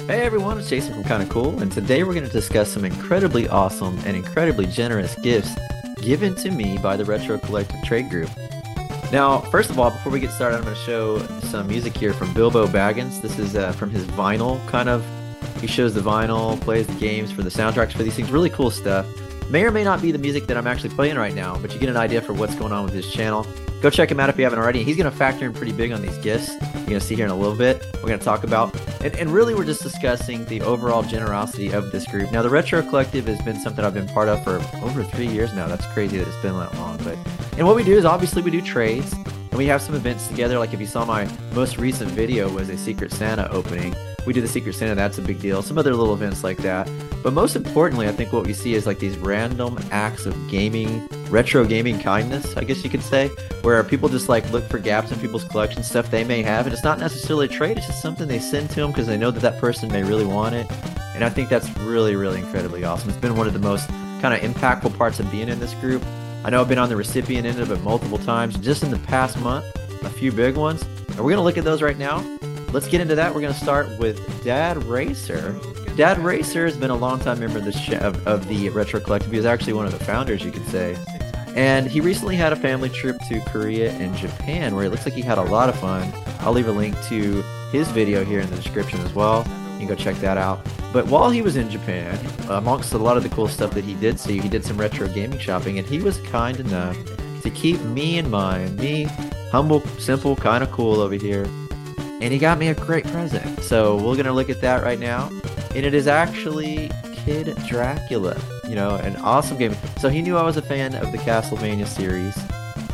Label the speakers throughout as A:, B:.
A: Hey everyone, it's Jason from Kinda Cool, and today we're going to discuss some incredibly awesome and incredibly generous gifts given to me by the Retro Collective Trade Group. Now, first of all, before we get started, I'm going to show some music here from Bilbobagginz. This is from his vinyl, he shows the vinyl, plays the games for the soundtracks for these things, really cool stuff. May or may not be the music that I'm actually playing right now, but you get an idea for what's going on with his channel. Go check him out if you haven't already. He's going to factor in pretty big on these gifts. You're going to see here in a little bit. We're going to talk about, and really we're just discussing the overall generosity of this group. Now, the Retro Collective has been something I've been part of for over 3 years now. That's crazy that it's been that long. And what we do is obviously we do trades, and we have some events together. Like if you saw my most recent video was a Secret Santa opening. We do the Secret Santa, that's a big deal. Some other little events like that. But most importantly, I think what we see is like these random acts of gaming, retro gaming kindness, I guess you could say, where people just like look for gaps in people's collection, stuff they may have, and it's not necessarily a trade, it's just something they send to them because they know that that person may really want it. And I think that's really, really incredibly awesome. It's been one of the most kind of impactful parts of being in this group. I know I've been on the recipient end of it multiple times, just in the past month, a few big ones. And we're going to look at those right now. Let's get into that. We're going to start with Dad Racer. Dad Racer has been a long-time member of the Retro Collective. He was actually one of the founders, you could say. And he recently had a family trip to Korea and Japan, where it looks like he had a lot of fun. I'll leave a link to his video here in the description as well. You can go check that out. But while he was in Japan, amongst a lot of the cool stuff that he did see, he did some retro gaming shopping, and he was kind enough to keep me in mind. Me, humble, simple, kind of cool over here. And he got me a great present. So we're going to look at that right now. And it is actually Kid Dracula, an awesome game. So he knew I was a fan of the Castlevania series,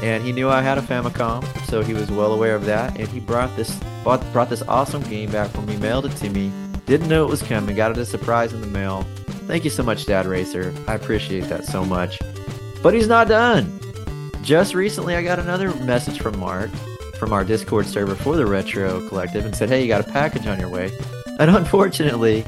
A: and he knew I had a Famicom, so he was well aware of that. And he brought this awesome game back for me, mailed it to me. Didn't know it was coming, got it as a surprise in the mail. Thank you so much, Dad Racer. I appreciate that so much. But he's not done. Just recently, I got another message from Mark, from our Discord server for the Retro Collective, and said, hey, you got a package on your way. And unfortunately,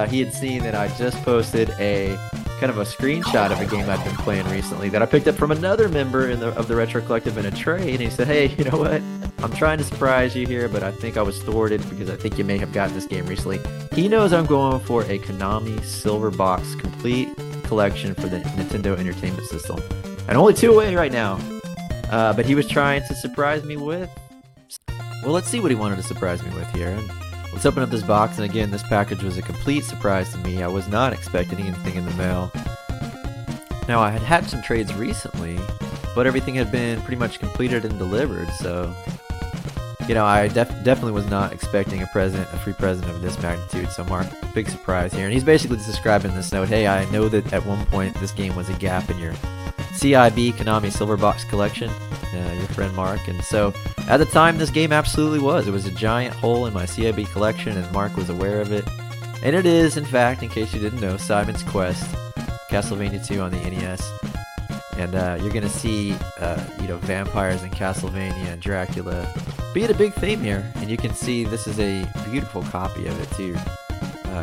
A: he had seen that I just posted a kind of a screenshot of a game I'd been playing recently that I picked up from another member of the Retro Collective in a trade. And he said, hey, you know what? I'm trying to surprise you here, but I think I was thwarted because I think you may have gotten this game recently. He knows I'm going for a Konami Silver Box complete collection for the Nintendo Entertainment System. And only 2 away right now. But he was trying to surprise me with... Well, let's see what he wanted to surprise me with here. And let's open up this box. And again, this package was a complete surprise to me. I was not expecting anything in the mail. Now, I had had some trades recently, but everything had been pretty much completed and delivered. So, I definitely was not expecting a free present of this magnitude. So, Mark, big surprise here. And he's basically just describing this note. Hey, I know that at one point this game was a gap in your CIB Konami Silver Box collection, your friend Mark. And so at the time, this game absolutely was. It was a giant hole in my CIB collection, and Mark was aware of it. And it is, in fact, in case you didn't know, Simon's Quest, Castlevania 2 on the NES. And you're going to see, vampires in Castlevania and Dracula be a big theme here. And you can see this is a beautiful copy of it too.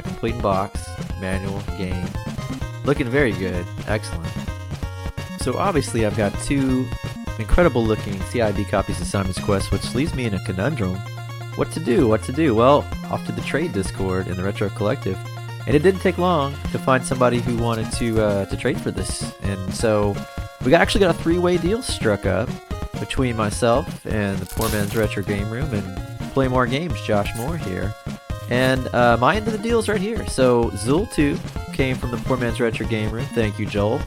A: Complete in box, manual, game. Looking very good. Excellent. So obviously I've got 2 incredible looking CIB copies of Simon's Quest, which leaves me in a conundrum. What to do? Well, off to the trade Discord in the Retro Collective. And it didn't take long to find somebody who wanted to trade for this. And so we actually got a 3-way deal struck up between myself and the Poor Man's Retro Game Room and Play More Games, Josh Moore here. And my end of the deal is right here. So Zul2 came from the Poor Man's Retro Game Room. Thank you, Joel.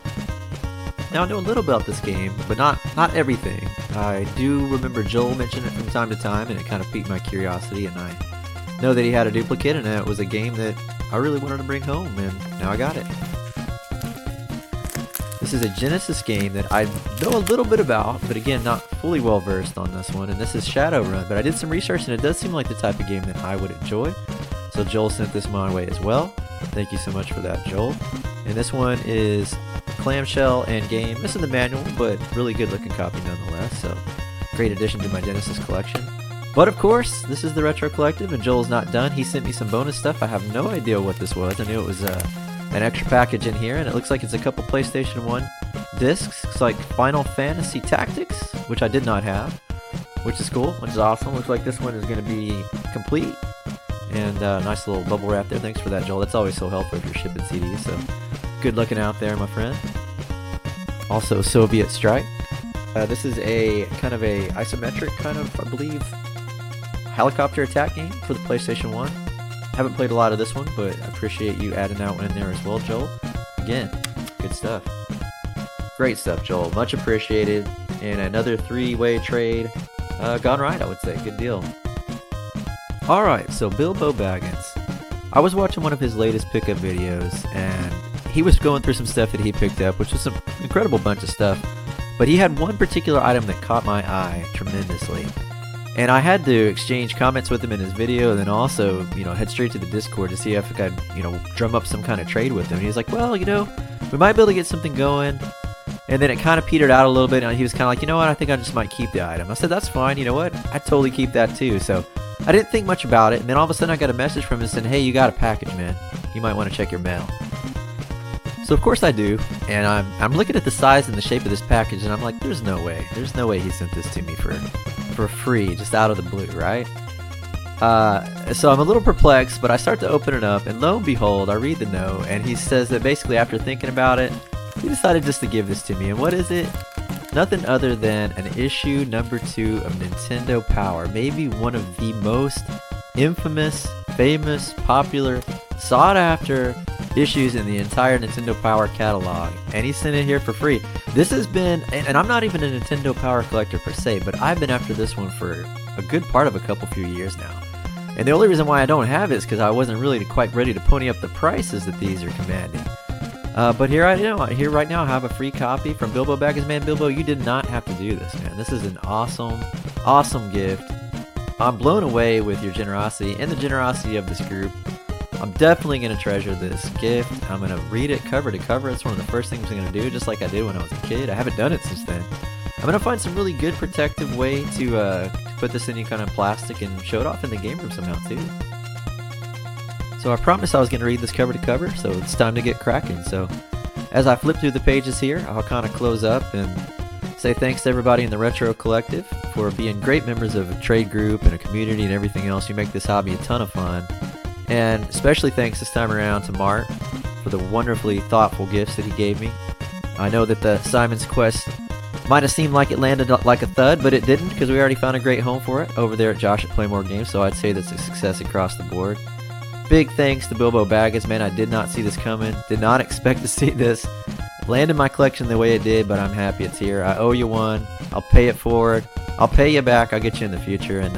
A: Now, I know a little about this game, but not everything. I do remember Joel mentioned it from time to time, and it kind of piqued my curiosity, and I know that he had a duplicate, and it was a game that I really wanted to bring home, and now I got it. This is a Genesis game that I know a little bit about, but again, not fully well versed on this one, and this is Shadowrun, but I did some research, and it does seem like the type of game that I would enjoy, so Joel sent this my way as well. Thank you so much for that, Joel. And this one is clamshell and game. Missing the manual, but really good looking copy nonetheless, so great addition to my Genesis collection. But of course, this is the Retro Collective, and Joel's not done. He sent me some bonus stuff. I have no idea what this was. I knew it was an extra package in here, and it looks like it's a couple PlayStation 1 discs. It's like Final Fantasy Tactics, which I did not have, which is cool, which is awesome. Looks like this one is going to be complete. and nice little bubble wrap there. Thanks for that, Joel. That's always so helpful if you're shipping CDs. So good looking out there, my friend. Also, Soviet Strike. This is a kind of a isometric kind of, I believe, helicopter attack game for the PlayStation 1. Haven't played a lot of this one, but I appreciate you adding that one in there as well, Joel. Again, good stuff. Great stuff, Joel. Much appreciated. And another 3-way trade gone right, I would say. Good deal. Alright, so Bilbobagginz. I was watching one of his latest pickup videos, and he was going through some stuff that he picked up, which was some incredible bunch of stuff. But he had one particular item that caught my eye tremendously. And I had to exchange comments with him in his video, and then also, head straight to the Discord to see if I could, drum up some kind of trade with him. And he was like, well, we might be able to get something going. And then it kind of petered out a little bit, and he was kind of like, you know what, I think I just might keep the item. I said, that's fine, you know what, I'd totally keep that too. So I didn't think much about it, and then all of a sudden I got a message from him saying, hey, you got a package, man. You might want to check your mail. So of course I do, and I'm looking at the size and the shape of this package, and I'm like, there's no way he sent this to me for free, just out of the blue, right? So I'm a little perplexed, but I start to open it up, and lo and behold, I read the note, and he says that basically after thinking about it, he decided just to give this to me. And what is it? Nothing other than an issue number 2 of Nintendo Power, maybe one of the most infamous, famous, popular, sought after issues in the entire Nintendo Power catalog, and he sent it here for free. This has been, and I'm not even a Nintendo Power collector per se, but I've been after this one for a good part of a few years now. And the only reason why I don't have it is because I wasn't really quite ready to pony up the prices that these are commanding. But here right now I have a free copy from Bilbobagginz. Man, Bilbo, you did not have to do this, man. This is an awesome, awesome gift. I'm blown away with your generosity and the generosity of this group. I'm definitely going to treasure this gift. I'm going to read it cover to cover. It's one of the first things I'm going to do, just like I did when I was a kid. I haven't done it since then. I'm going to find some really good protective way to put this in any kind of plastic and show it off in the game room somehow too. So I promised I was going to read this cover to cover, so it's time to get cracking. So as I flip through the pages here, I'll kind of close up and say thanks to everybody in the Retro Collective for being great members of a trade group and a community and everything else. You make this hobby a ton of fun. And especially thanks this time around to Mart for the wonderfully thoughtful gifts that he gave me. I know that the Simon's Quest might have seemed like it landed like a thud, but it didn't, because we already found a great home for it over there at Josh at Playmore Games, so I'd say that's a success across the board. Big thanks to Bilbobagginz, man. I did not see this coming, did not expect to see this land in my collection the way it did, but I'm happy it's here. I owe you one. I'll pay it forward. I'll pay you back. I'll get you in the future. And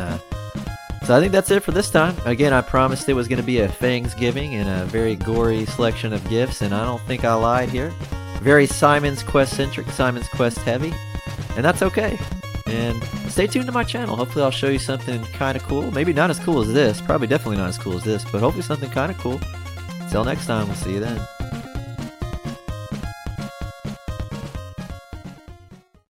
A: so I think that's it for this time. Again, I promised it was going to be a Fangsgiving and a very gory selection of gifts, and I don't think I lied here. Very Simon's Quest centric, Simon's Quest heavy, and that's okay. And stay tuned to my channel. Hopefully I'll show you something kind of cool. Maybe not as cool as this. Probably definitely not as cool as this, but hopefully something kind of cool. Until next time, we'll see you then.